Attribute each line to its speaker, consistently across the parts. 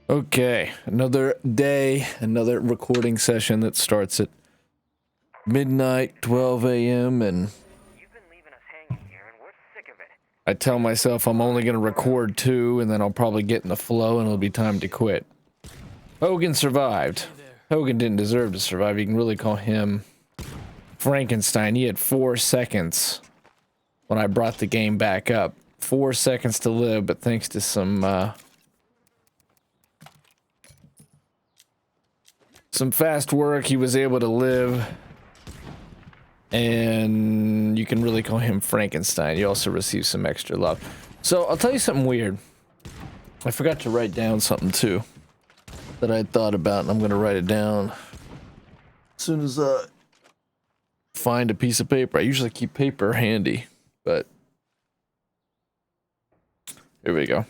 Speaker 1: Okay, another day, another recording session that starts at midnight, 12 a.m. and
Speaker 2: You've been leaving us hanging here, and we're sick of it.
Speaker 1: I tell myself I'm only gonna record 2, and then I'll probably get in the flow and it'll be time to quit. Hogan survived. Hogan didn't deserve to survive. You can really call him Frankenstein. He had 4 seconds when I brought the game back up. 4 seconds to live, but thanks to some fast work, he was able to live. And you can really call him Frankenstein. You also receive some extra love. So I'll tell you something weird. I forgot to write down something too that I thought about, and I'm gonna write it down as soon as I find a piece of paper. I usually keep paper handy, but here we go.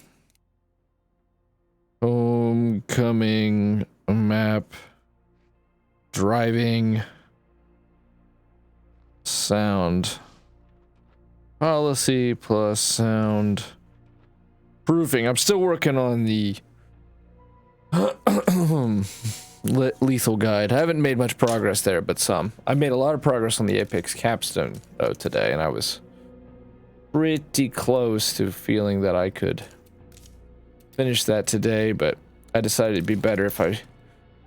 Speaker 1: Homecoming map, driving, sound, policy plus sound, proofing. I'm still working on the lethal guide. I haven't made much progress there, but some. I made a lot of progress on the Apex capstone though today, and I was pretty close to feeling that I could finish that today, but I decided it'd be better if I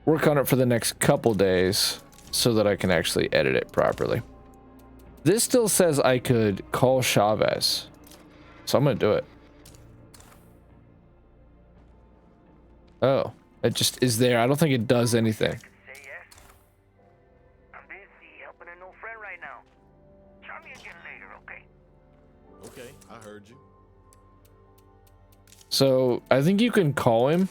Speaker 1: work on it for the next couple days so that I can actually edit it properly. This still says I could call Chavez, so I'm gonna do it. Oh, it just is there. I don't think it does anything.
Speaker 2: Say yes. I'm busy helping an old friend right now. Try me again later, okay?
Speaker 3: Okay, I heard you.
Speaker 1: So I think you can call him.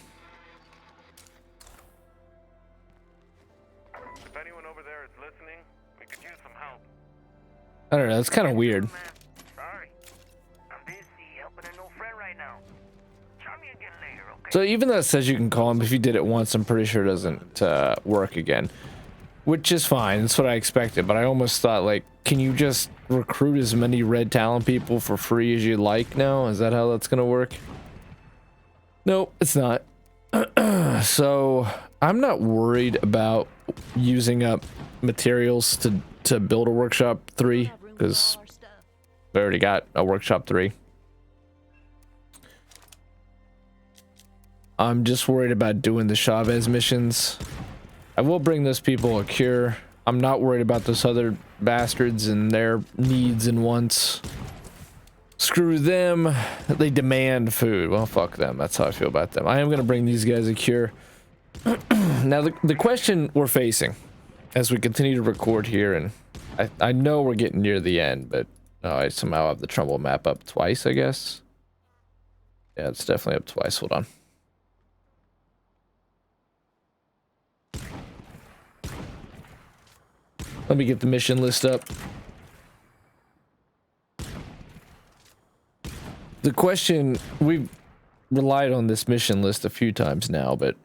Speaker 2: If anyone over there is listening, we could use some help.
Speaker 1: I don't know. That's kind of weird.
Speaker 2: Man, sorry. I'm busy helping an old friend right now. Try me again later, okay?
Speaker 1: So even though it says you can call him, if you did it once, I'm pretty sure it doesn't work again. Which is fine. That's what I expected. But I almost thought, like, can you just recruit as many red talent people for free as you like now? Is that how that's going to work? Nope, it's not. So I'm not worried about using up materials to build a workshop 3 because I already got a workshop 3. I'm just worried about doing the Chavez missions. I will bring those people a cure. I'm not worried about those other bastards and their needs and wants. Screw them. They demand food. Well, fuck them. That's how I feel about them. I am going to bring these guys a cure. Now, the question we're facing as we continue to record here, and I know we're getting near the end, but I somehow have the Trumbull map up twice, I guess. Yeah, it's definitely up twice. Hold on. Let me get the mission list up. The question, we've relied on this mission list a few times now, but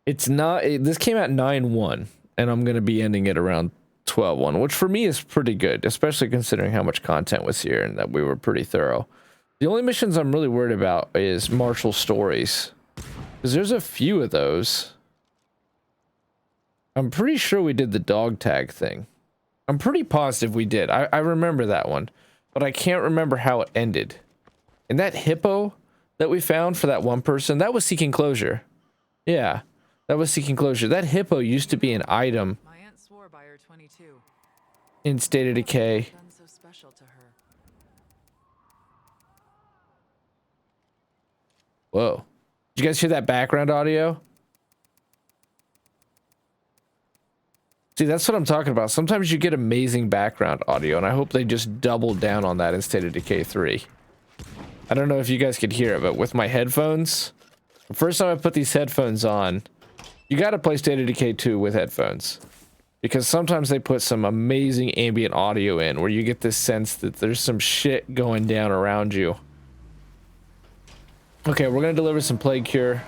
Speaker 1: it's not, this came out 9/1, and I'm going to be ending it around 12/1, which for me is pretty good, especially considering how much content was here and that we were pretty thorough. The only missions I'm really worried about is Marshall Stories, because there's a few of those. I'm pretty sure we did the dog tag thing. I'm pretty positive we did. I remember that one, but I can't remember how it ended. And that hippo that we found for that one person, that was seeking closure. Yeah, that was seeking closure. That hippo used to be an item
Speaker 4: My aunt swore by her 22.
Speaker 1: in State of Decay.
Speaker 4: Done so special to her.
Speaker 1: Whoa. Did you guys hear that background audio? See, that's what I'm talking about. Sometimes you get amazing background audio, and I hope they just doubled down on that in State of Decay 3. I don't know if you guys could hear it, but with my headphones, the first time I put these headphones on, you gotta play State of Decay 2 with headphones. Because sometimes they put some amazing ambient audio in, where you get this sense that there's some shit going down around you. Okay, we're gonna deliver some Plague Cure.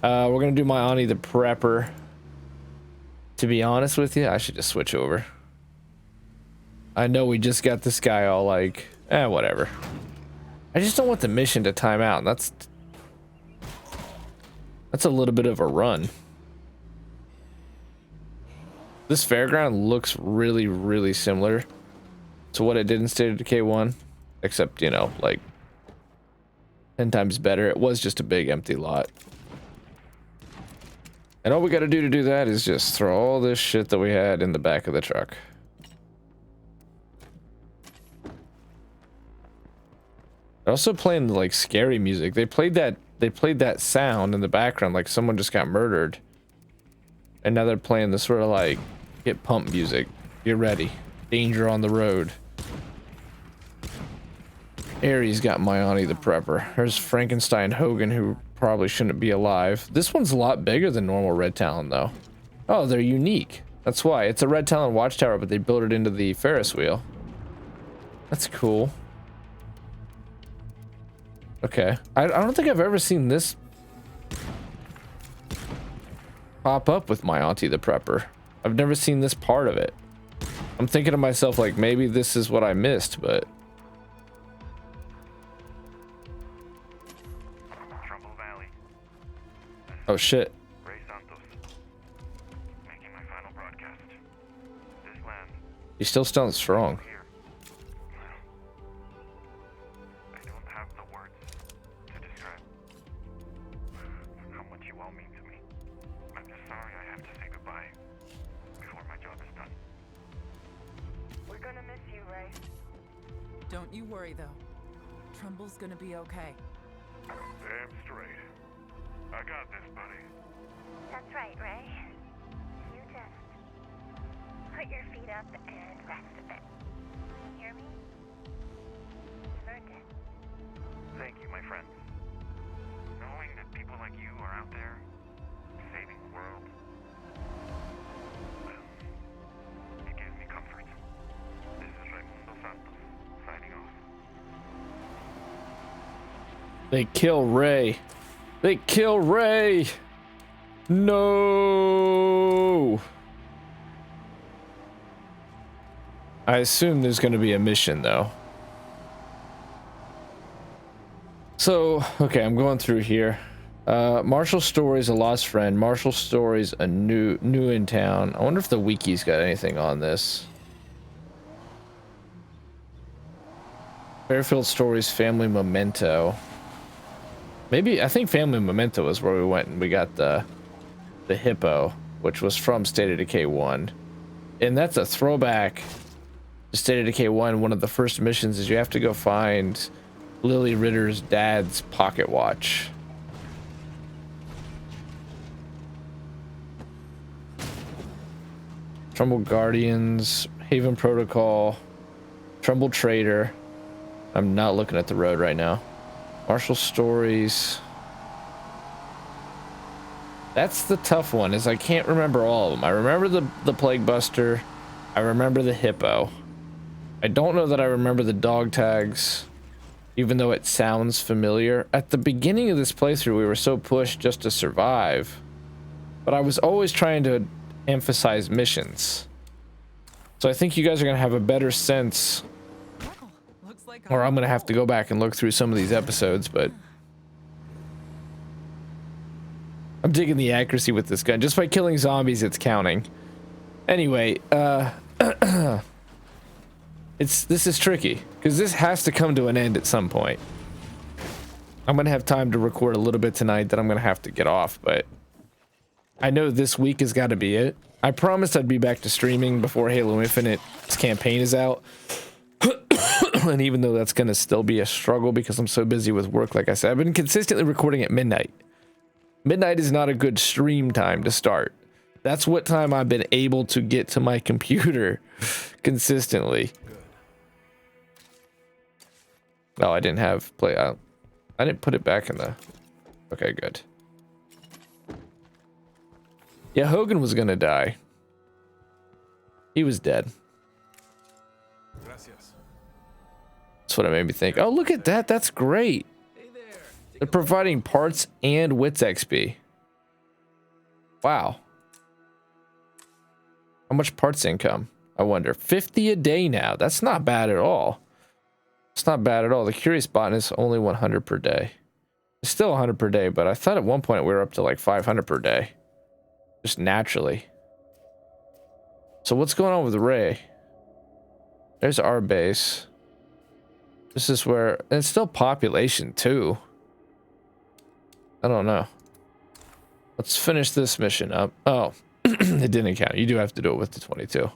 Speaker 1: We're gonna do my Ani the Prepper. To be honest with you, I should just switch over. I know we just got this guy all like, whatever. I just don't want the mission to time out. And that's That's a little bit of a run. This fairground looks really, really similar to what it did in State of Decay 1. Except, you know, like 10 times better. It was just a big empty lot. And all we gotta do to do that is just throw all this shit that we had in the back of the truck. They're also playing like scary music. They played that sound in the background like someone just got murdered. And now they're playing this sort of like get pumped music. Get ready. Danger on the road. Aries got Mayani the Prepper. There's Frankenstein Hogan, who probably shouldn't be alive. This one's a lot bigger than normal Red Talon, though. Oh, they're unique. That's why. It's a Red Talon watchtower, but they built it into the Ferris wheel. That's cool. Okay. I don't think I've ever seen this pop up with my auntie the Prepper. I've never seen this part of it. I'm thinking to myself, like, maybe this is what I missed, but... Oh shit.
Speaker 2: Ray Santos. Making my final broadcast. This land.
Speaker 1: You still sound strong.
Speaker 2: Here. I don't have the words to describe how much you all mean to me. I'm just sorry I have to say goodbye before my job is done. We're gonna miss you, Ray.
Speaker 4: Don't you worry, though. Trumbull's gonna be okay.
Speaker 2: Damn straight. I got this, buddy.
Speaker 5: That's right, Ray. You just put your feet up and rest a bit. You hear me? You've earned it.
Speaker 2: Thank you, my friends. Knowing that people like you are out there saving the world, well, it gives me comfort. This is Raimundo Santos, signing off.
Speaker 1: They kill Ray. They kill Ray. No. I assume there's going to be a mission, though. So, okay, I'm going through here. Marshall Story's a lost friend. Marshall Story's a new in town. I wonder if the wiki's got anything on this. Fairfield Story's family memento. Maybe, I think Family Memento is where we went and we got the hippo, which was from State of Decay 1. And that's a throwback to State of Decay 1. One of the first missions is you have to go find Lily Ritter's dad's pocket watch. Trumbull Guardians, Haven Protocol, Trumbull Trader. I'm not looking at the road right now. Marshall Stories. That's the tough one, is I can't remember all of them. I remember the Plague Buster. I remember the hippo. I don't know that I remember the dog tags, even though it sounds familiar. At the beginning of this playthrough, we were so pushed just to survive, but I was always trying to emphasize missions. So I think you guys are going to have a better sense, or I'm going to have to go back and look through some of these episodes, but I'm digging the accuracy with this gun. Just by killing zombies, it's counting. Anyway, this is tricky, because this has to come to an end at some point. I'm going to have time to record a little bit tonight that I'm going to have to get off, but I know this week has got to be it. I promised I'd be back to streaming before Halo Infinite's campaign is out. And even though that's going to still be a struggle because I'm so busy with work, like I said, I've been consistently recording at midnight. Midnight is not a good stream time to start. That's what time I've been able to get to my computer consistently. No, I didn't have play out. I didn't put it back in the... Okay, good. Yeah, Hogan was gonna die. He was dead. That's what it made me think. Oh, look at that. That's great. They're providing parts and wits XP. Wow. How much parts income? I wonder. 50 a day now. That's not bad at all. It's not bad at all. The Curious Botanist is only 100 per day. It's still 100 per day, but I thought at one point we were up to like 500 per day. Just naturally. So what's going on with Ray? There's our base. This is where... And it's still population, too. I don't know. Let's finish this mission up. Oh, it didn't count. You do have to do it with the 22.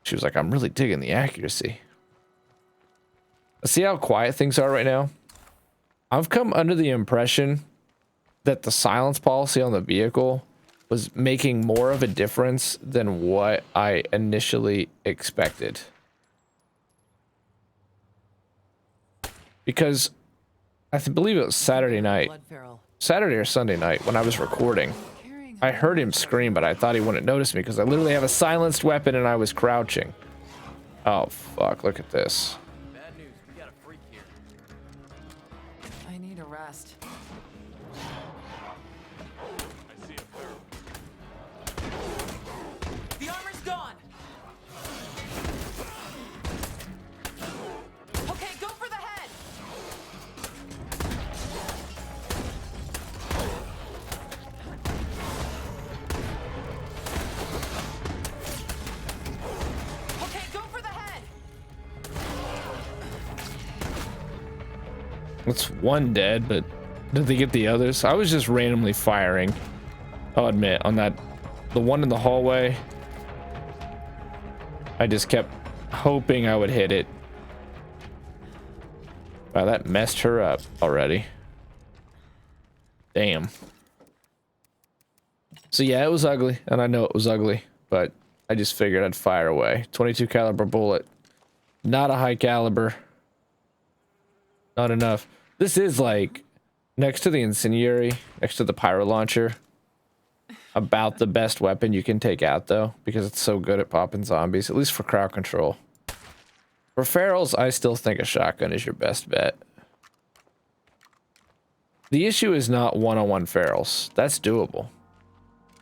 Speaker 1: She was like, I'm really digging the accuracy. See how quiet things are right now? I've come under the impression that the silence policy on the vehicle was making more of a difference than what I initially expected. Because I believe it was Saturday night. Saturday or Sunday night when I was recording. I heard him scream, but I thought he wouldn't notice me because I literally have a silenced weapon and I was crouching. Oh, fuck. Look at this.
Speaker 6: Bad news, we got a freak here.
Speaker 4: I need a rest.
Speaker 2: I see a feral.
Speaker 4: The armor's gone! Okay, go for the head! Okay, go for the head!
Speaker 1: That's one dead, but did they get the others? I was just randomly firing. I'll admit, on that, the one in the hallway, I just kept hoping I would hit it. Wow, that messed her up already. Damn. So yeah, it was ugly, and I know it was ugly, but I just figured I'd fire away. 22 caliber bullet. Not a high caliber. Not enough. This is like, next to the incendiary, next to the pyro launcher, about the best weapon you can take out, though, because it's so good at popping zombies, at least for crowd control. For ferals, I still think a shotgun is your best bet. The issue is not one-on-one ferals. That's doable.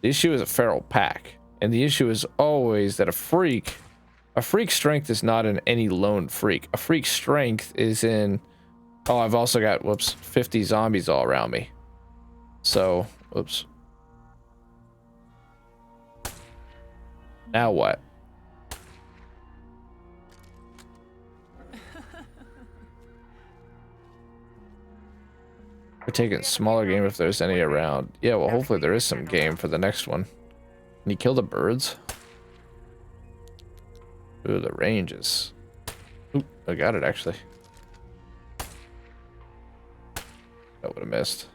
Speaker 1: The issue is a feral pack. And the issue is always that a freak's strength is not in any lone freak. A freak's strength is in... Oh, I've also got, whoops, 50 zombies all around me. So, whoops. Now what? We're taking smaller game if there's any around. Yeah, well, hopefully there is some game for the next one. Can you kill the birds? Ooh, the range is... Ooh, I got it, actually. That would have missed.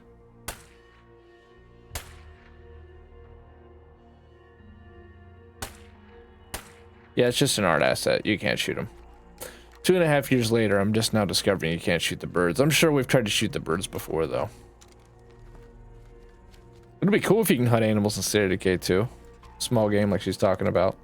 Speaker 1: Yeah, it's just an art asset. You can't shoot them. 2.5 years later, I'm just now discovering you can't shoot the birds. I'm sure we've tried to shoot the birds before, though. It'd be cool if you can hunt animals in State of Decay, too. Small game like she's talking about.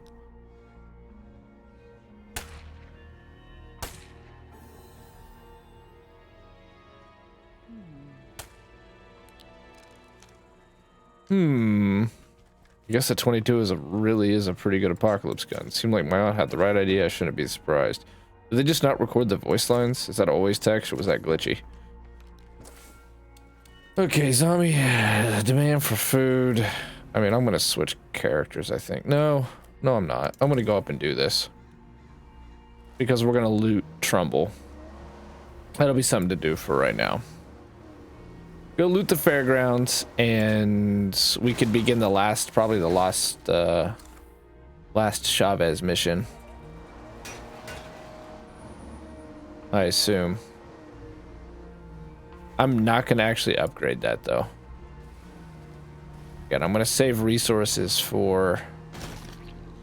Speaker 1: I guess the 22 really is a pretty good apocalypse gun. It seemed like my aunt had the right idea. I shouldn't be surprised. Did they just not record the voice lines? Is that always text or was that glitchy? Okay, zombie. Demand for food. I mean, I'm going to switch characters, I think. No, I'm not. I'm going to go up and do this. Because we're going to loot Trumbull. That'll be something to do for right now. Go loot the fairgrounds, and we could begin the last, probably the last Chavez mission. I assume. I'm not going to actually upgrade that, though. Again, I'm going to save resources for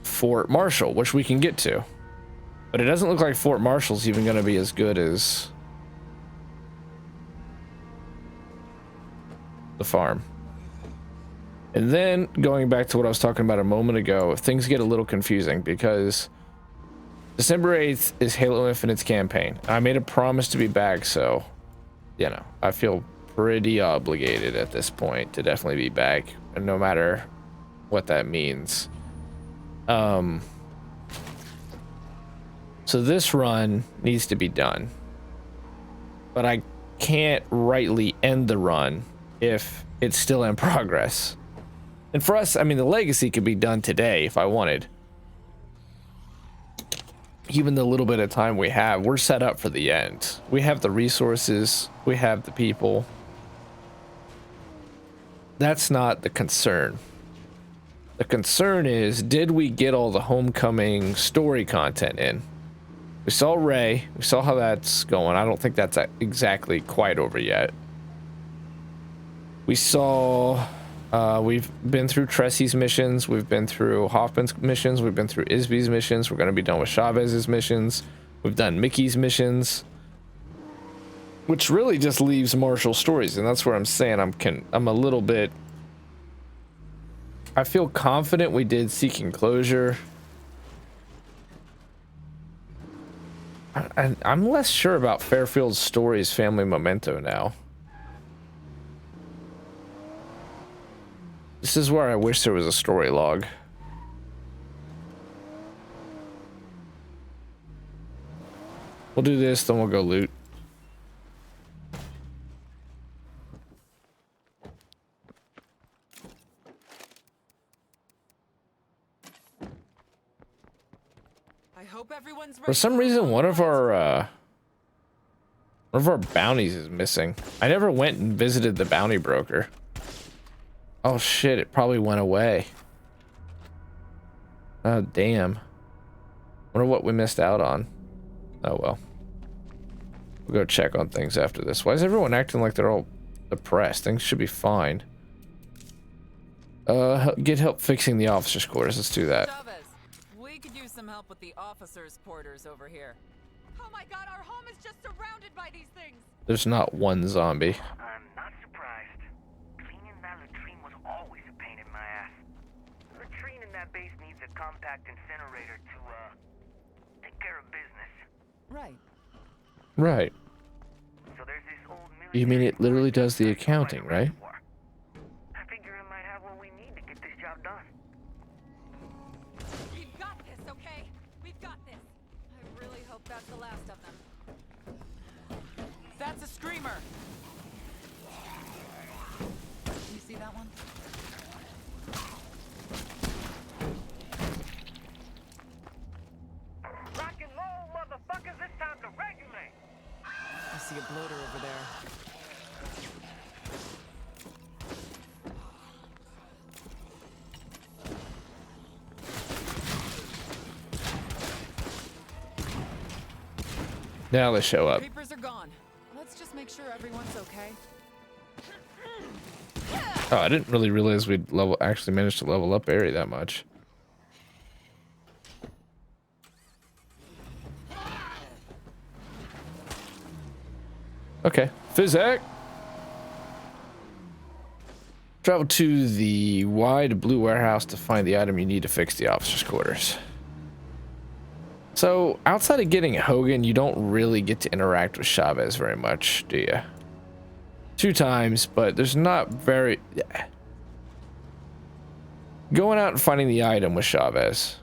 Speaker 1: Fort Marshall, which we can get to. But it doesn't look like Fort Marshall's even going to be as good as the farm. And then going back to what I was talking about a moment ago, things get a little confusing because December 8th is Halo Infinite's campaign. I made a promise to be back, so you know, I feel pretty obligated at this point to definitely be back, and no matter what that means. So this run needs to be done, but I can't rightly end the run if it's still in progress. And for us, I mean, the legacy could be done today if I wanted. Even the little bit of time we have, we're set up for the end. We have the resources, we have the people. That's not the concern. The concern is, did we get all the homecoming story content in? We saw Ray, we saw how that's going. I don't think that's exactly quite over yet. We saw, we've been through Tressy's missions, we've been through Hoffman's missions, we've been through Isby's missions, we're going to be done with Chavez's missions, we've done Mickey's missions, which really just leaves Marshall's stories, and that's where I'm saying I'm a little bit, I feel confident we did Seeking Closure. I'm less sure about Fairfield's stories family memento now. This is where I wish there was a story log. We'll do this, then we'll go loot.
Speaker 4: I hope everyone's ready.
Speaker 1: For some reason, one of our bounties is missing. I never went and visited the bounty broker. Oh shit, it probably went away. Oh damn. Wonder what we missed out on. Oh well. We'll go check on things after this. Why is everyone acting like they're all depressed? Things should be fine. Get help fixing the officers' quarters. Let's do that.
Speaker 4: Chavez, we could use some help with the officers' quarters over here.
Speaker 7: Oh my god, our home is just surrounded by these things!
Speaker 1: There's not one zombie.
Speaker 2: I'm not surprised. Cleaning that latrine was always a pain in my ass. The latrine in that base needs a compact incinerator to, take care of business.
Speaker 4: Right.
Speaker 1: Right.
Speaker 2: So there's this old
Speaker 1: You mean it literally does the accounting, right?
Speaker 2: I figure it might have what we need to get this job done.
Speaker 7: We've got this, okay? We've got this.
Speaker 4: I really hope that's the last of them. That's a screamer. You see that one?
Speaker 2: Rock and roll, motherfuckers, it's time to regulate.
Speaker 4: I see a bloater over there.
Speaker 1: Now they show up.
Speaker 4: Creepers are gone. Let's just make sure everyone's okay.
Speaker 1: Oh, I didn't really realize we'd actually managed to level up Barry that much. Okay, Physic. Travel to the wide blue warehouse to find the item you need to fix the officer's quarters. So, outside of getting Hogan, you don't really get to interact with Chavez very much, do you? 2 times, but there's not very... Going out and finding the item with Chavez,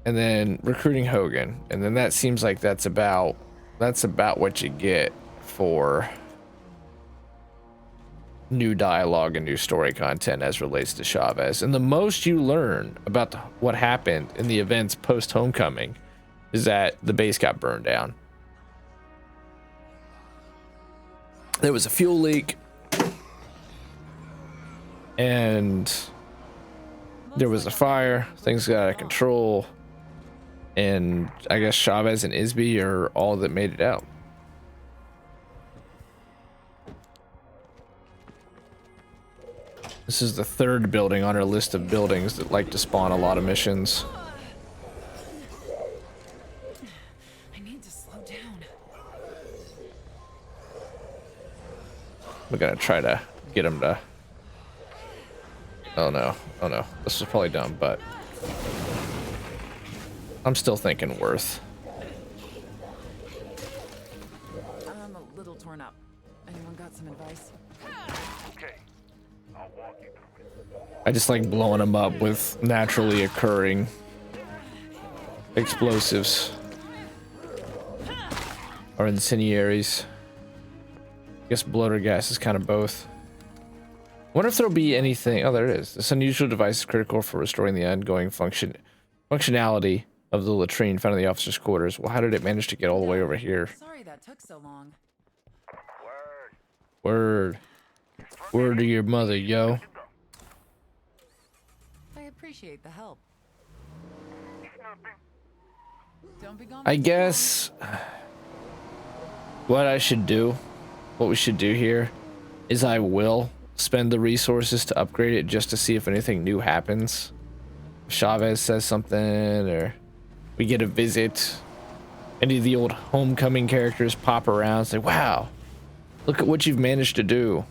Speaker 1: and then recruiting Hogan, and then that seems like that's about what you get for new dialogue and new story content as relates to Chavez. And the most you learn about what happened in the events post Homecoming is that the base got burned down. There was a fuel leak, and there was a fire. Things got out of control, and I guess Chavez and Isby are all that made it out. This is the 3rd building on our list of buildings that like to spawn a lot of missions.
Speaker 4: I need to slow down.
Speaker 1: We're gonna try to get him to... Oh no, oh no. This was probably dumb, but... I'm still thinking worth.
Speaker 4: I'm a little torn up. Anyone got some advice?
Speaker 2: Okay, I'll walk you through it.
Speaker 1: I just like blowing them up with naturally occurring explosives or incendiaries. guess bloater gas is kind of both. Wonder if there'll be anything. Oh, there it is. This unusual device is critical for restoring the ongoing functionality of the latrine found in the officer's quarters. Well, how did it manage to get all the way over here?
Speaker 4: Sorry that took so long.
Speaker 1: Word. Word to your mother, yo.
Speaker 4: I appreciate the help. Don't be gone.
Speaker 1: I guess what we should do here is I will spend the resources to upgrade it just to see if anything new happens. If Chavez says something or we get a visit. Any of the old Homecoming characters pop around and say, wow, look at what you've managed to do.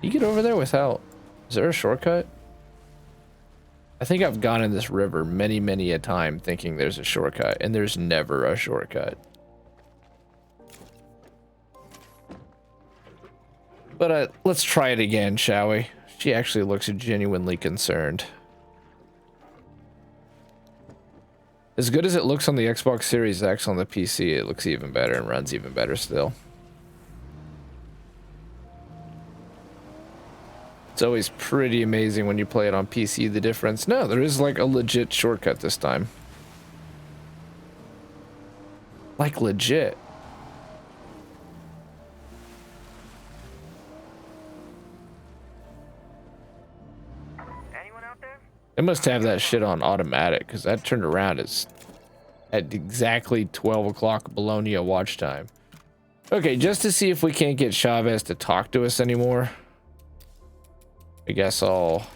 Speaker 1: You get over there without... Is there a shortcut? I think I've gone in this river many, many a time thinking there's a shortcut, and there's never a shortcut. But let's try it again, shall we? She actually looks genuinely concerned. As good as it looks on the Xbox Series X on the PC, it looks even better and runs even better still. It's always pretty amazing when you play it on PC, the difference. No, there is like a legit shortcut this time. Like legit.
Speaker 2: Anyone out there?
Speaker 1: They must have that shit on automatic because that turned around is at exactly 12 o'clock Bologna watch time. Okay, just to see if we can't get Chavez to talk to us anymore. I guess I'll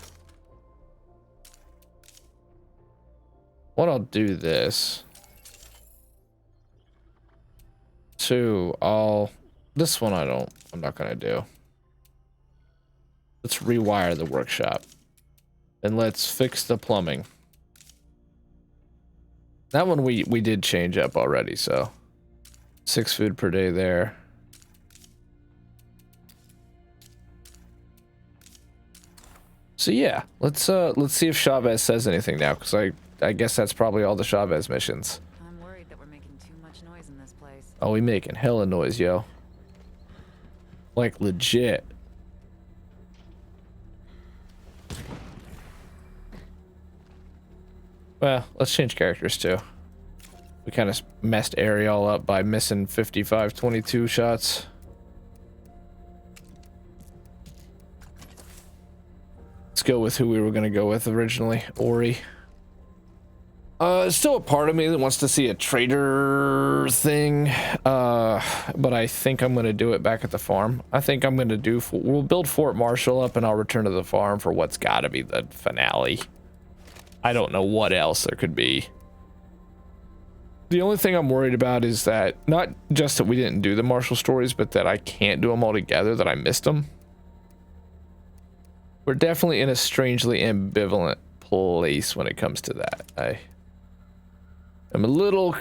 Speaker 1: do this. Two, this one I'm not gonna do. Let's rewire the workshop. And let's fix the plumbing. That one we did change up already, so 6 food per day there. So yeah, let's see if Chavez says anything now, because I guess that's probably all the Chavez missions.
Speaker 4: I'm worried that we're making too much noise in this place.
Speaker 1: Oh, we making hella noise, yo. Like legit. Well, let's change characters too. We kind of messed Ariel up by missing 55-22 shots. Let's go with who we were going to go with originally, Ori. Still a part of me that wants to see a trader thing, but I think I'm going to do it back at the farm. I think I'm going to we'll build Fort Marshall up and I'll return to the farm for what's got to be the finale. I don't know what else there could be. The only thing I'm worried about is that, not just that we didn't do the Marshall stories, but that I can't do them all together, that I missed them. We're definitely in a strangely ambivalent place when it comes to that. I'm a little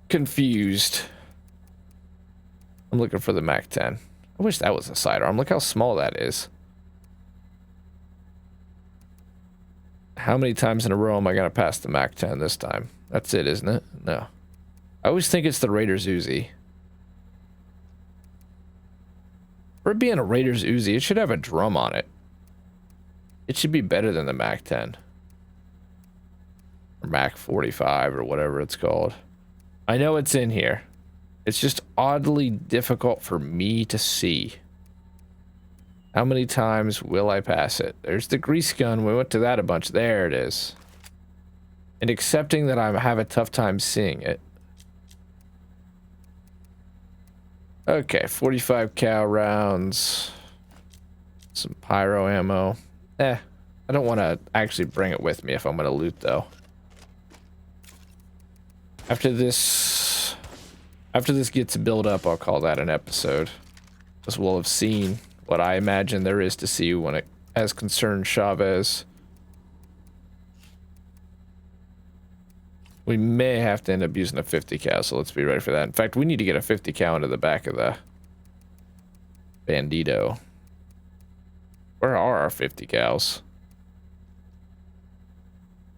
Speaker 1: confused. I'm looking for the MAC-10. I wish that was a sidearm. Look how small that is. How many times in a row am I going to pass the MAC-10 this time? That's it, isn't it? No. I always think it's the Raiders Uzi. For it being a Raiders Uzi, it should have a drum on it. It should be better than the MAC-10. Or MAC-45 or whatever it's called. I know it's in here. It's just oddly difficult for me to see. How many times will I pass it? There's the grease gun. We went to that a bunch. There it is. And accepting that I have a tough time seeing it. Okay, 45 cal rounds. Some pyro ammo. I don't want to actually bring it with me if I'm going to loot, though. After this gets built up, I'll call that an episode. Because we'll have seen what I imagine there is to see when it as concerns Chavez. We may have to end up using a 50 cal, so let's be ready for that. In fact, we need to get a 50 cal into the back of the Bandito. Where are our 50 cals?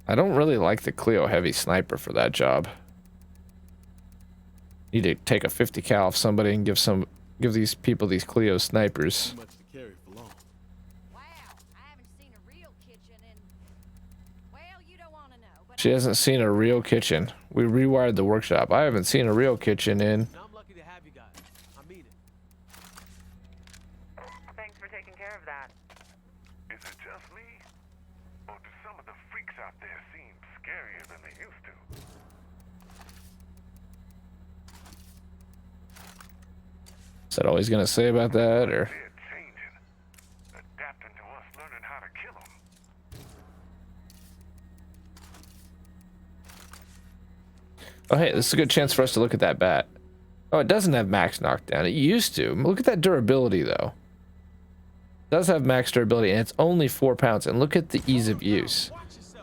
Speaker 1: I don't really like the Clio Heavy Sniper for that job. Need to take a 50 cal off somebody and give these people these Clio snipers.
Speaker 3: Too much to carry for long.
Speaker 7: Wow, I haven't seen a real kitchen in... Well, you don't want to know, but...
Speaker 1: She hasn't seen a real kitchen. We rewired the workshop. I haven't seen a real kitchen in.
Speaker 6: Now I'm lucky to have you guys. I mean it.
Speaker 2: Thanks for taking care of that.
Speaker 8: Is it just me? Or do some of the freaks out there seem scarier than they used to?
Speaker 1: Is that all he's gonna say about that, or?
Speaker 8: They're changing, adapting to us learning how to kill them.
Speaker 1: Oh, hey, this is a good chance for us to look at that bat. Oh, it doesn't have max knockdown. It used to. Look at that durability, though. It does have max durability, and it's only 4 pounds. And look at the ease of use.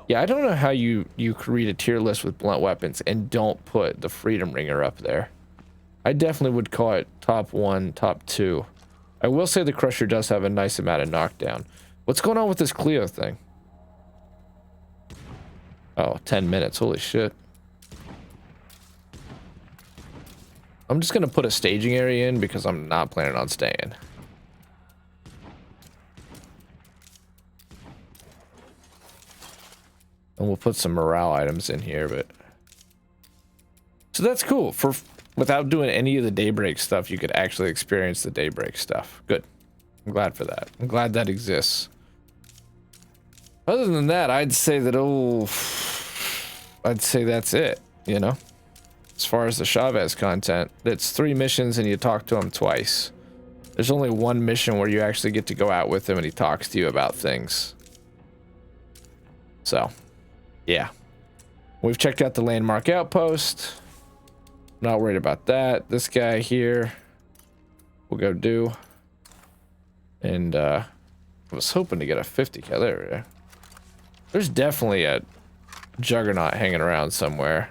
Speaker 1: Yeah, I don't know how you create a tier list with blunt weapons and don't put the Freedom Ringer up there. I definitely would call it top 1, top 2. I will say the Crusher does have a nice amount of knockdown. What's going on with this Clio thing? Oh, 10 minutes. Holy shit. I'm just going to put a staging area in because I'm not planning on staying. And we'll put some morale items in here, but... So that's cool. Without doing any of the Daybreak stuff, you could actually experience the Daybreak stuff. Good. I'm glad for that. I'm glad that exists. Other than that, I'd say that, I'd say that's it, you know? As far as the Chavez content, it's 3 missions and you talk to him twice. There's only 1 mission where you actually get to go out with him and he talks to you about things. So, yeah. We've checked out the landmark outpost. Not worried about that. This guy here, we'll go do. And I was hoping to get a 50 cal. There we go. There's definitely a juggernaut hanging around somewhere.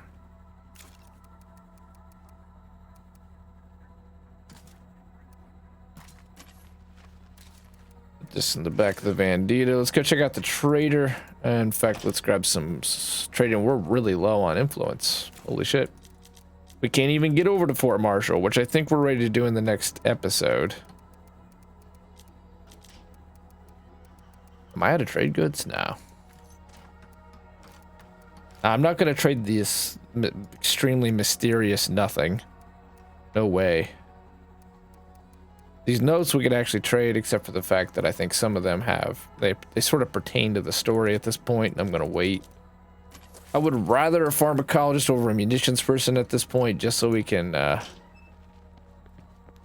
Speaker 1: Put this in the back of the Vandita. Let's go check out the trader. In fact, let's grab some trading. We're really low on influence. Holy shit. We can't even get over to Fort Marshall, which I think we're ready to do in the next episode. Am I out of trade goods? No. I'm not going to trade this extremely mysterious nothing. No way. These notes we could actually trade, except for the fact that I think some of them have. They sort of pertain to the story at this point, and I'm going to wait. I would rather a pharmacologist over a munitions person at this point, just so we can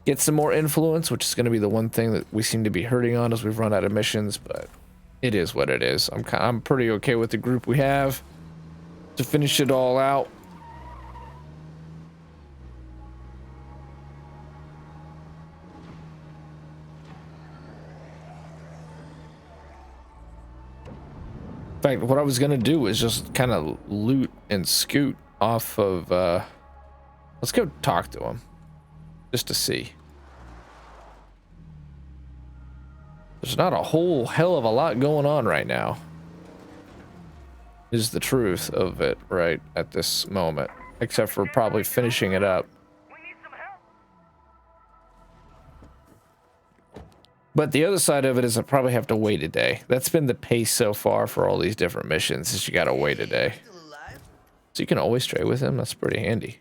Speaker 1: get some more influence, which is going to be the one thing that we seem to be hurting on as we've run out of missions, but it is what it is. I'm pretty okay with the group we have to finish it all out. In fact, what I was gonna do is just kind of loot and scoot off of, let's go talk to him, just to see. There's not a whole hell of a lot going on right now, is the truth of it right at this moment, except for probably finishing it up.
Speaker 2: We need some help.
Speaker 1: But the other side of it is I probably have to wait a day. That's been the pace so far for all these different missions, is you gotta wait a day. So you can always trade with him. That's pretty handy.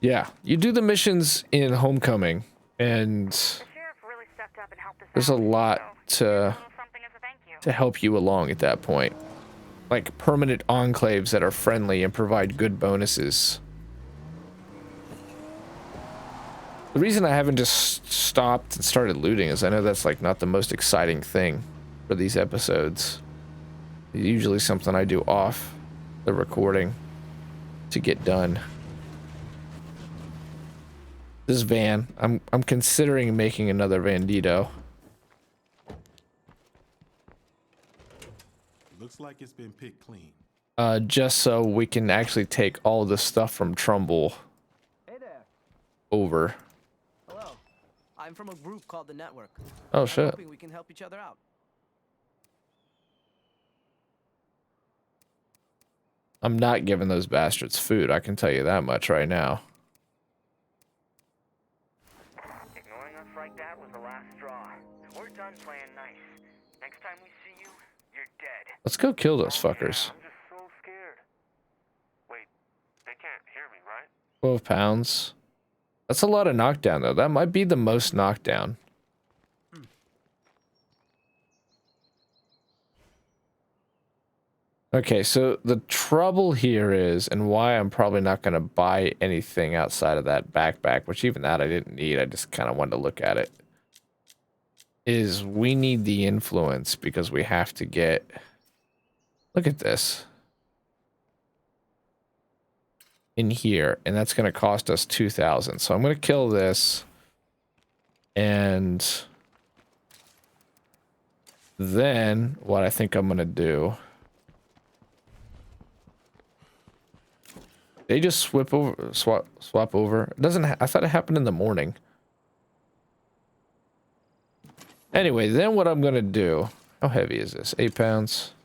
Speaker 1: Yeah, you do the missions in Homecoming, and
Speaker 2: The sheriff really stepped up and helped us
Speaker 1: there's a
Speaker 2: out,
Speaker 1: lot
Speaker 2: so
Speaker 1: to
Speaker 2: little something as a thank you.
Speaker 1: help you along at that point. Like permanent enclaves that are friendly and provide good bonuses. The reason I haven't just stopped and started looting is I know that's like not the most exciting thing for these episodes. It's usually something I do off the recording to get done. This van, I'm considering making another Vandito.
Speaker 3: Looks like it's been picked clean.
Speaker 1: Just so we can actually take all the stuff from Trumbull
Speaker 6: Hey there.
Speaker 1: over.
Speaker 6: Hello. I'm from a group called The Network.
Speaker 1: Oh
Speaker 6: I'm
Speaker 1: shit.
Speaker 6: hoping we can help each other out.
Speaker 1: I'm not giving those bastards food, I can tell you that much right now.
Speaker 2: Ignoring us like that was the last straw. We're done playing nice. Next time we see you, you're dead.
Speaker 1: Let's go kill those fuckers.
Speaker 8: Yeah, I'm just so scared. Wait, they can't hear me, right?
Speaker 1: 12 pounds. That's a lot of knockdown, though. That might be the most knockdown. Okay, so the trouble here is, and why I'm probably not going to buy anything outside of that backpack, which even that I didn't need, I just kind of wanted to look at it, is we need the influence because we have to get... Look at this. In here, and that's going to cost us 2,000. So I'm going to kill this, and then what I think I'm going to do... They just swap over. It doesn't. I thought it happened in the morning. Anyway, then what I'm gonna do? How heavy is this? 8 pounds.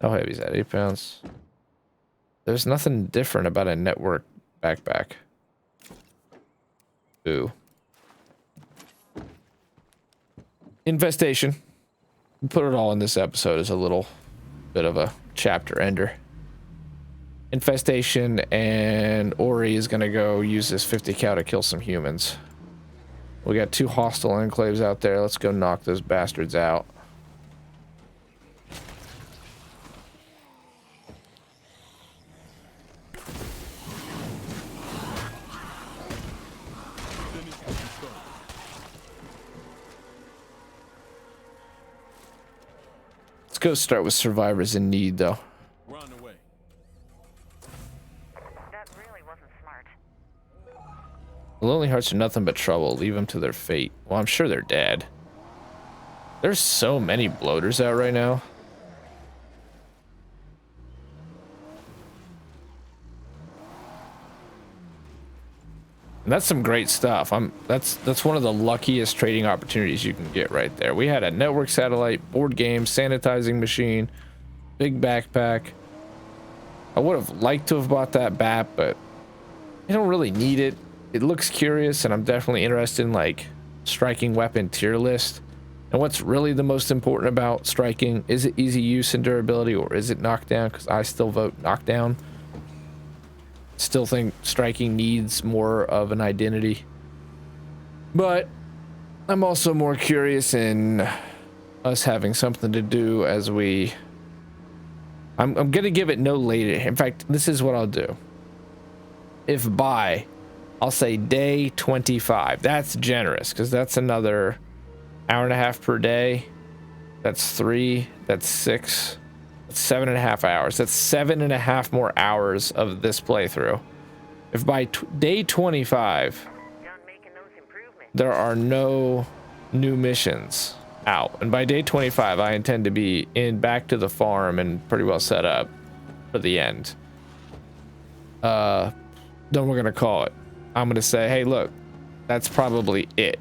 Speaker 1: How heavy is that? 8 pounds. There's nothing different about a network backpack. Ooh. Infestation. We'll put it all in this episode as a little bit of a chapter ender. Infestation, and Ori is gonna go use this 50 cal to kill some humans. We got 2 hostile enclaves out there. Let's go knock those bastards out. Let's go start with survivors in need, though.
Speaker 3: We're on the way.
Speaker 5: That really wasn't smart.
Speaker 1: The Lonely Hearts are nothing but trouble. Leave them to their fate. Well, I'm sure they're dead. There's so many bloaters out right now. And that's some great stuff. That's one of the luckiest trading opportunities you can get right there. We had a network satellite, board game, sanitizing machine, big backpack. I would have liked to have bought that bat, but I don't really need it. It looks curious, and I'm definitely interested in like striking weapon tier list. And what's really the most important about striking? Is it easy use and durability, or is it knockdown? Because I still vote knockdown. Still think striking needs more of an identity. But I'm also more curious in us having something to do as we... I'm going to give it no later. In fact, this is what I'll do. If by, I'll say day 25. That's generous, because that's another hour and a half per day. That's 3. That's 6. 7.5 hours. That's 7.5 more hours of this playthrough. If by day 25 there are no new missions out, and by day 25 I intend to be back to the farm and pretty well set up for the end, then we're gonna call it. I'm gonna say, hey, look, that's probably it,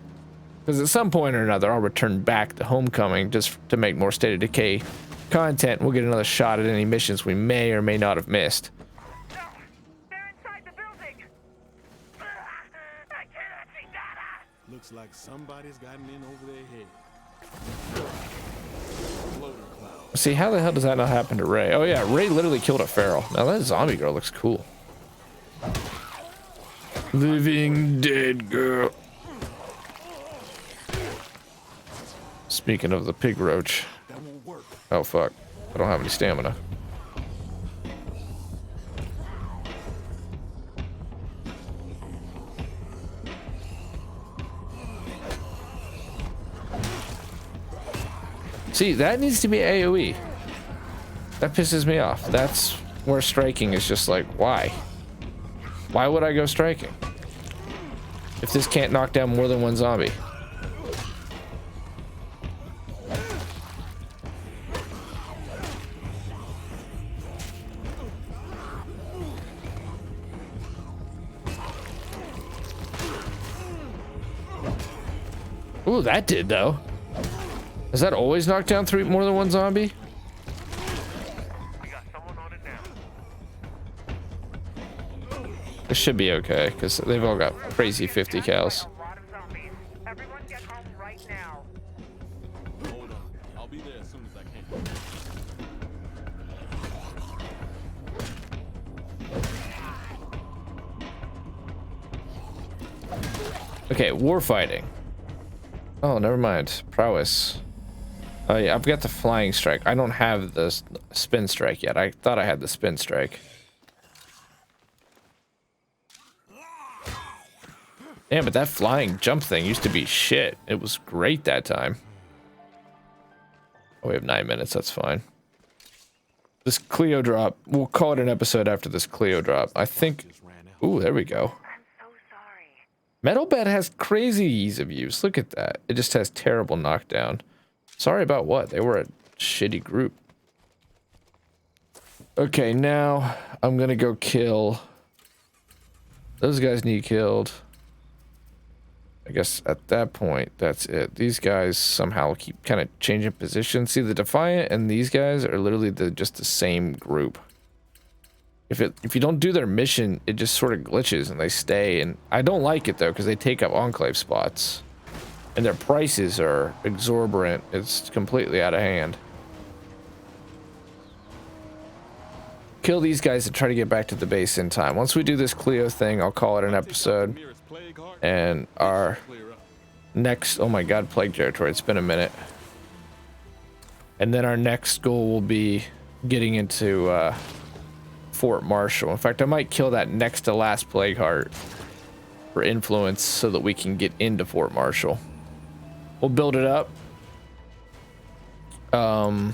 Speaker 1: because at some point or another I'll return back to Homecoming just to make more State of Decay content. We'll get another shot at any missions we may or may not have missed.
Speaker 2: No! They're inside the building! I cannot see data!
Speaker 3: Looks like somebody's gotten in over their head. Bloater cloud.
Speaker 1: See, how the hell does that not happen to Ray? Oh yeah, Ray literally killed a feral. Now that zombie girl looks cool. Living dead girl. Speaking of the pig roach.
Speaker 3: That won't work.
Speaker 1: Oh fuck, I don't have any stamina. See, that needs to be AoE. That pisses me off. That's where striking is just like, why? Why would I go striking if this can't knock down more than one zombie? Ooh, that did though. Does that always knock down more than one zombie?
Speaker 8: We got someone on it now.
Speaker 1: This should be okay, because they've all got crazy 50 cals.
Speaker 2: A lot of zombies. Everyone get home right now.
Speaker 3: Hold on. I'll be there as soon as I can.
Speaker 1: Okay, war fighting. Oh, never mind. Prowess. Oh yeah, I've got the flying strike. I don't have the spin strike yet. I thought I had the spin strike. Damn, but that flying jump thing used to be shit. It was great that time. Oh, we have 9 minutes. That's fine. This Cleo drop. We'll call it an episode after this Cleo drop. I think. Ooh, there we go.
Speaker 2: I'm so sorry.
Speaker 1: Metal Bed has crazy ease of use. Look at that. It just has terrible knockdown. Sorry about what? They were a shitty group. Okay, now I'm gonna go kill. Those guys need killed. I guess at that point, that's it. These guys somehow keep kind of changing position. See, the Defiant and these guys are literally just the same group. If you don't do their mission, it just sort of glitches and they stay. And I don't like it though, because they take up enclave spots. And their prices are exorbitant. It's completely out of hand. Kill these guys and try to get back to the base in time. Once we do this Cleo thing, I'll call it an episode. And our next... Oh my god, Plague Territory. It's been a minute. And then our next goal will be getting into Fort Marshall. In fact, I might kill that next to last Plague Heart for influence so that we can get into Fort Marshall. We'll build it up. Enough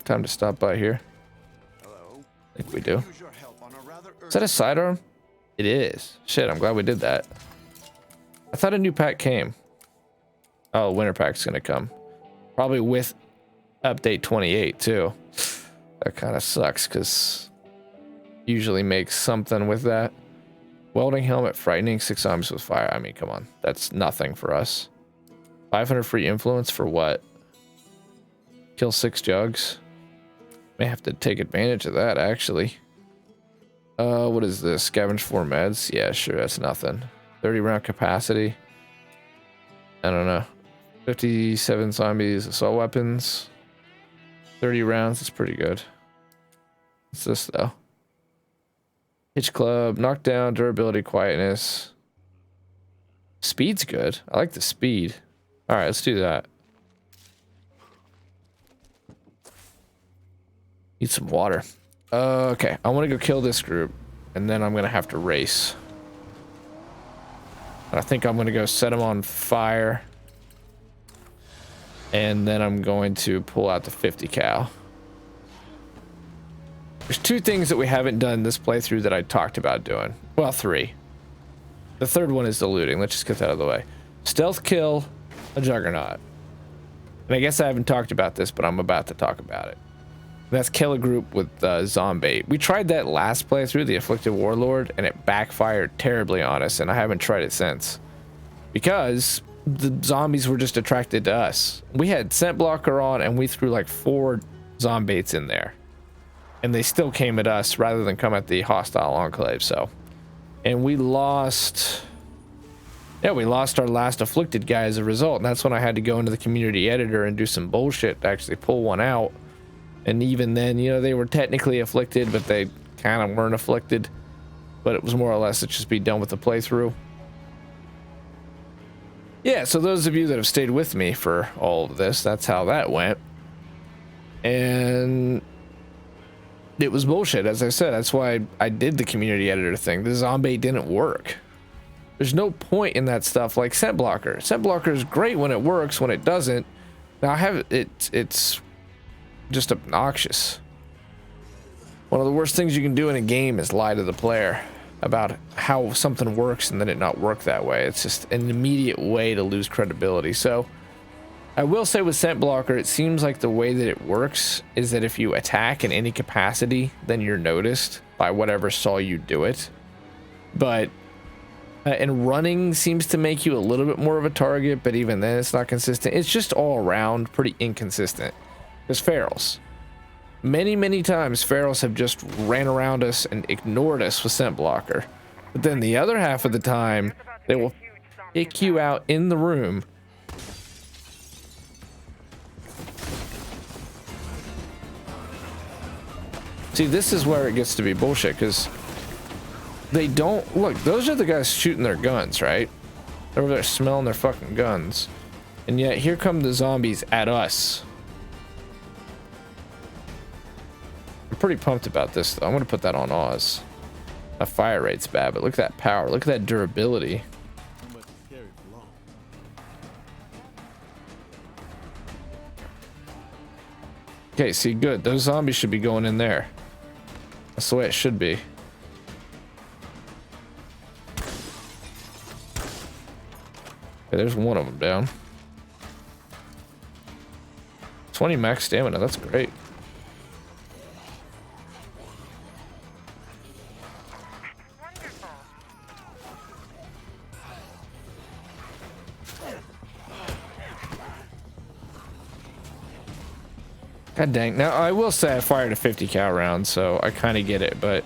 Speaker 1: time to stop by here.
Speaker 9: Hello.
Speaker 1: I think we do.
Speaker 9: Use your help on a rather
Speaker 1: Is that a sidearm? It is. Shit, I'm glad we did that. I thought a new pack came. Oh, winter pack's gonna come. Probably with update 28 too. That kind of sucks because usually makes something with that. Welding helmet, frightening, 6 zombies with fire. I mean, come on. That's nothing for us. 500 free influence for what? Kill 6 jugs. May have to take advantage of that, actually. What is this? Scavenge 4 meds? Yeah, sure, that's nothing. 30 round capacity. I don't know. 57 zombies, assault weapons. 30 rounds, that's pretty good. What's this, though? Hitch club, knockdown, durability, quietness. Speed's good. I like the speed. Alright, let's do that. Need some water. Okay, I want to go kill this group, and then I'm going to have to race. I think I'm going to go set them on fire. And then I'm going to pull out the 50 cal. There's 2 things that we haven't done this playthrough that I talked about doing. Well, 3. The third one is the looting. Let's just get that out of the way. Stealth kill a Juggernaut. And I guess I haven't talked about this, but I'm about to talk about it. That's kill a group with zombie. We tried that last playthrough, the Afflicted Warlord, and it backfired terribly on us, and I haven't tried it since. Because the zombies were just attracted to us. We had scent blocker on, and we threw like 4 zombates in there. And they still came at us rather than come at the hostile enclave, so. And we lost... Yeah, we lost our last afflicted guy as a result, and that's when I had to go into the community editor and do some bullshit to actually pull one out. And even then, you know, they were technically afflicted, but they kind of weren't afflicted. But it was more or less to just be done with the playthrough. Yeah, so those of you that have stayed with me for all of this, that's how that went. And it was bullshit, as I said. That's why I did the community editor thing. The zombie didn't work. There's no point in that stuff like scent blocker. Scent blocker is great when it works. When it doesn't, now I have it's just obnoxious. One of the worst things you can do in a game is lie to the player about how something works and then it not work that way. It's just an immediate way to lose credibility. So I will say with scent blocker, it seems like the way that it works is that if you attack in any capacity, then you're noticed by whatever saw you do it. But and running seems to make you a little bit more of a target, but even then it's not consistent. It's just all around pretty inconsistent. There's ferals. Many times ferals have just ran around us and ignored us with scent blocker. But then the other half of the time, they will kick you out in the room. See, this is where it gets to be bullshit, because they don't... Look, those are the guys shooting their guns, right? They're over there smelling their fucking guns. And yet, here come the zombies at us. I'm pretty pumped about this, though. I'm going to put that on Oz. My fire rate's bad, but look at that power. Look at that durability.
Speaker 3: Too much to carry for long.
Speaker 1: Okay, see, good. Those zombies should be going in there. That's the way it should be. Okay, there's one of them down. 20 max stamina. That's great. God dang. Now, I will say I fired a 50 cal round, so I kind of get it, but...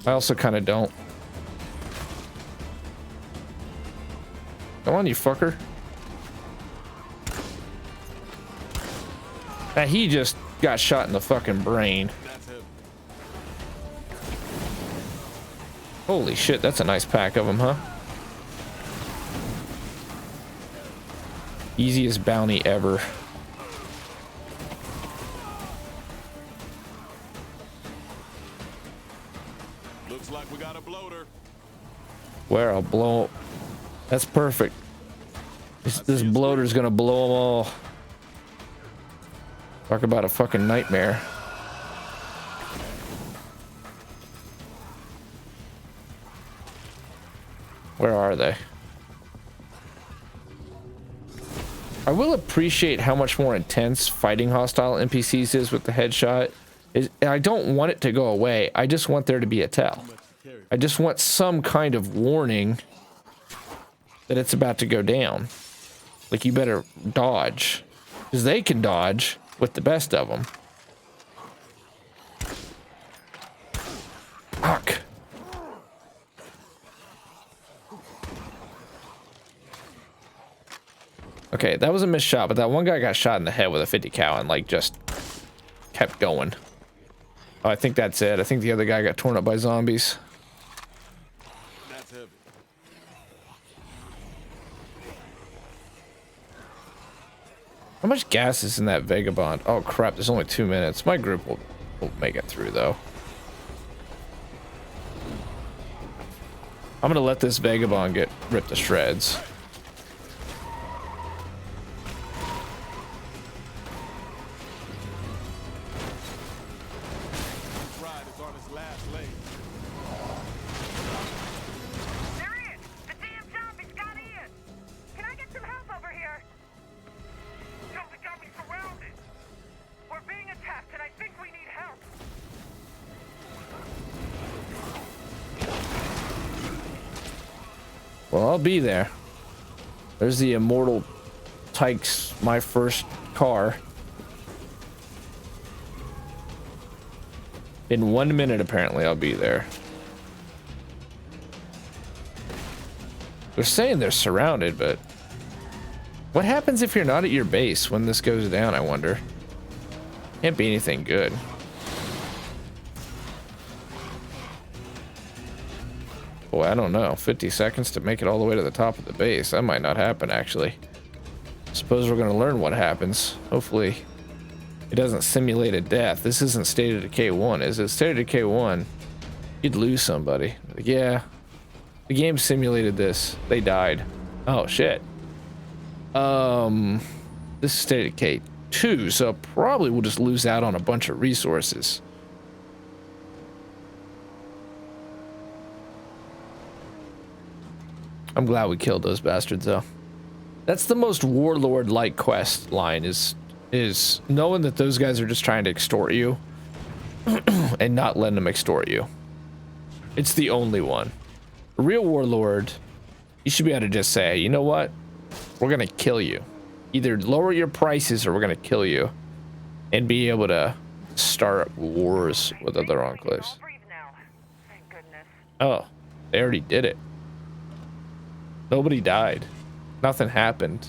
Speaker 1: I also kind of don't. Come on, you fucker. Now, he just got shot in the fucking brain. Holy shit, that's a nice pack of them, huh? Easiest bounty ever.
Speaker 3: Looks like we got a bloater.
Speaker 1: Where I'll blow. That's perfect. This bloater's gonna blow them all. Talk about a fucking nightmare. Where are they? I will appreciate how much more intense fighting hostile NPCs is with the headshot. I don't want it to go away. I just want there to be a tell. I just want some kind of warning that it's about to go down. Like, you better dodge. Because they can dodge with the best of them. Fuck. Okay, that was a missed shot, but that one guy got shot in the head with a 50 cal and, like, just kept going. Oh, I think that's it. I think the other guy got torn up by zombies.
Speaker 3: That's heavy.
Speaker 1: How much gas is in that Vagabond? Oh, crap. There's only 2 minutes. My group will make it through, though. I'm going to let this Vagabond get ripped to shreds. Well, I'll be there. There's the immortal Tykes, my first car. In 1 minute, apparently, I'll be there. They're saying they're surrounded, but... what happens if you're not at your base when this goes down, I wonder? Can't be anything good. Boy, I don't know. 50 seconds to make it all the way to the top of the base. That might not happen, actually. Suppose we're going to learn what happens. Hopefully, it doesn't simulate a death. This isn't State of Decay 1, is it? State of Decay 1, you'd lose somebody. Like, yeah, the game simulated this. They died. Oh, shit. This is State of Decay 2, so probably we'll just lose out on a bunch of resources. I'm glad we killed those bastards, though. That's the most Warlord-like quest line, is knowing that those guys are just trying to extort you and not letting them extort you. It's the only one. A real Warlord, you should be able to just say, you know what? We're gonna kill you. Either lower your prices or we're gonna kill you, and be able to start wars with other enclaves.
Speaker 2: Thank goodness.
Speaker 1: Oh, they already did it. Nobody died. Nothing happened.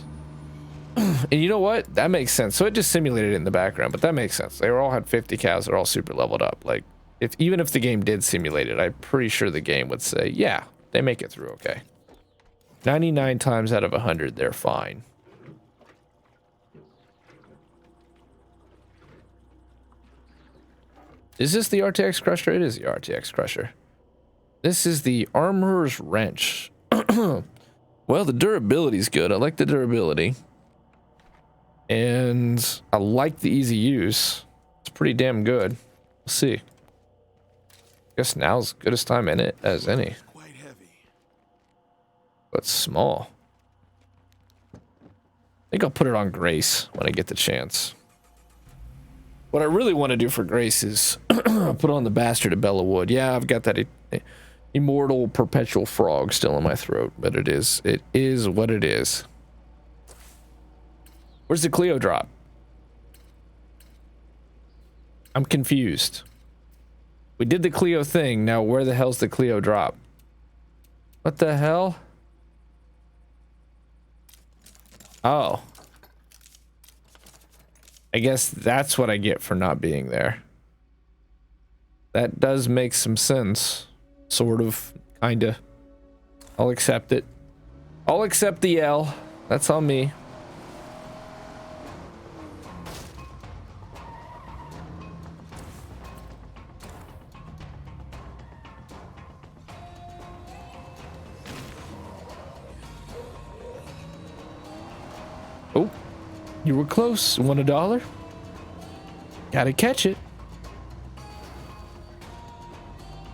Speaker 1: And you know what? That makes sense. So it just simulated it in the background, but that makes sense. They were all had 50 cows. They're all super leveled up. Like, even if the game did simulate it, I'm pretty sure the game would say, yeah, they make it through okay. 99 times out of 100, they're fine. Is this the RTX Crusher? It is the RTX Crusher. This is the Armorer's Wrench. Well, the durability's good. I like the durability. And I like the easy use. It's pretty damn good. We'll see. Guess now's as good as time in it as any.
Speaker 3: Quite heavy.
Speaker 1: But small. I think I'll put it on Grace when I get the chance. What I really want to do for Grace is put on the Bastard of Bellawood. Yeah, I've got that immortal perpetual frog still in my throat, but it is what it is. Where's the Cleo drop? I'm confused. We did the Cleo thing, now where the hell's the Cleo drop? What the hell? Oh. I guess that's what I get for not being there. That does make some sense. Sort of. Kinda. I'll accept it. I'll accept the L. That's on me. Oh. You were close. Want $1? Gotta catch it.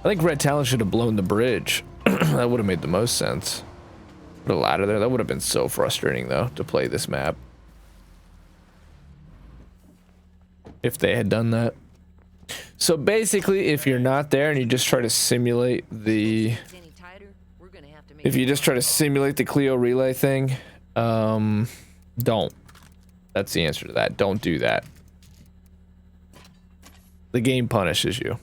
Speaker 1: I think Red Talon should have blown the bridge. That would have made the most sense. Put a ladder there. That would have been so frustrating, though, to play this map. If they had done that. So basically, if you're not there and you just try to simulate the... If you just try to simulate the Cleo relay thing, don't. That's the answer to that. Don't do that. The game punishes you.